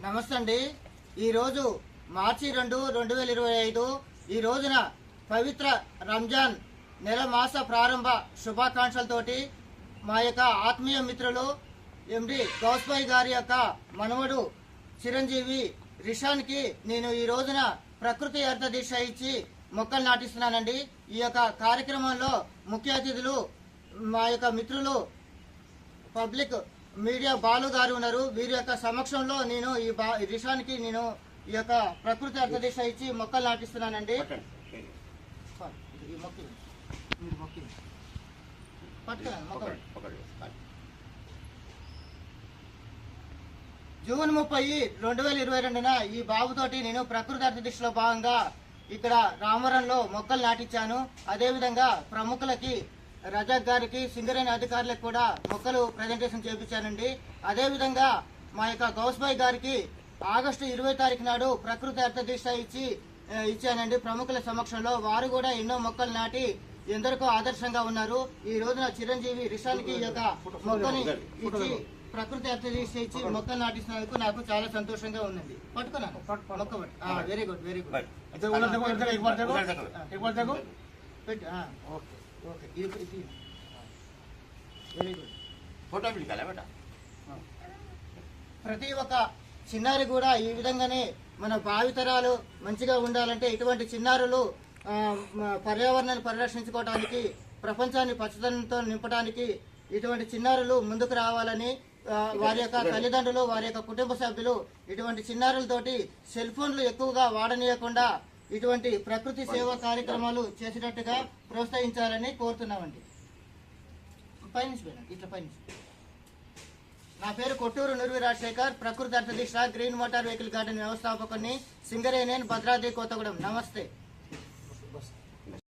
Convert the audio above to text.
నమస్తే అండి. ఈరోజు మార్చి 2, 2025 ఈ రోజున పవిత్ర రంజాన్ నెల మాస ప్రారంభ శుభాకాంక్షలతోటి మా యొక్క ఆత్మీయ మిత్రులు ఎండి గౌస్బాయ్ గారి యొక్క మనవడు చిరంజీవి రిషాన్కి నేను ఈ రోజున ప్రకృతి అర్థ దీక్ష ఇచ్చి మొక్కలు నాటిస్తున్నానండి. ఈ యొక్క కార్యక్రమంలో ముఖ్య అతిథులు మా యొక్క మిత్రులు పబ్లిక్ మీడియా బాలు గారు ఉన్నారు. వీరి యొక్క సమక్షంలో నేను ఈ రిషాన్కి నేను ఈ యొక్క ప్రకృతి అర్థ దీక్ష ఇచ్చి మొక్కలు నాటిస్తున్నానండి. జూన్ 30, 2022న ఈ బాబుతోటి నేను ప్రకృతి అర్థ దీక్షలో భాగంగా ఇక్కడ రామవరంలో మొక్కలు నాటించాను. అదేవిధంగా ప్రముఖులకి రజాక్ గారికి, సింగరేణి అధికారులకు కూడా మొక్కలు ప్రజెంటేషన్ చేపించానండి. అదేవిధంగా మా యొక్క గౌస్బాయ్ గారికి ఆగస్టు 20 తారీఖు నాడు ప్రకృతి అర్థ దీక్ష ఇచ్చానండి ప్రముఖుల సమక్షంలో. వారు కూడా ఎన్నో మొక్కలు నాటి ఎందరికో ఆదర్శంగా ఉన్నారు. ఈ రోజున చిరంజీవి రిషాన్కి ఈ యొక్క మొక్కని ఇచ్చి ప్రకృతి అర్థ దీక్ష ఇచ్చి మొక్కలు నాటిస్తున్నందుకు నాకు చాలా సంతోషంగా ఉందండి. పట్టుకున్నాను మొక్క very good very good. Very good. ప్రతి ఒక్క చిన్నారి కూడా ఈ విధంగానే మన భావితరాలు మంచిగా ఉండాలంటే ఇటువంటి చిన్నారులు పర్యావరణాన్ని పరిరక్షించుకోవడానికి, ప్రపంచాన్ని పచ్చదనంతో నింపడానికి ఇటువంటి చిన్నారులు ముందుకు రావాలని వారి యొక్క తల్లిదండ్రులు, వారి యొక్క కుటుంబ సభ్యులు ఇటువంటి చిన్నారులతోటి సెల్ ఫోన్లు ఎక్కువగా వాడనీయకుండా ఇటువంటి ప్రకృతి సేవా కార్యక్రమాలు చేసేటట్టుగా ప్రోత్సహించాలని కోరుతున్నామండి. ఇట్లా పైనుంచి. నా పేరు కొట్టూరు నుర్వి రాజశేఖర్, ప్రకృతి అర్థ దీక్ష గ్రీన్ మోటార్ వెహికల్ గార్డెన్ వ్యవస్థాపకుని, సింగరేణి, భద్రాద్రి కొత్తగూడెం. నమస్తే.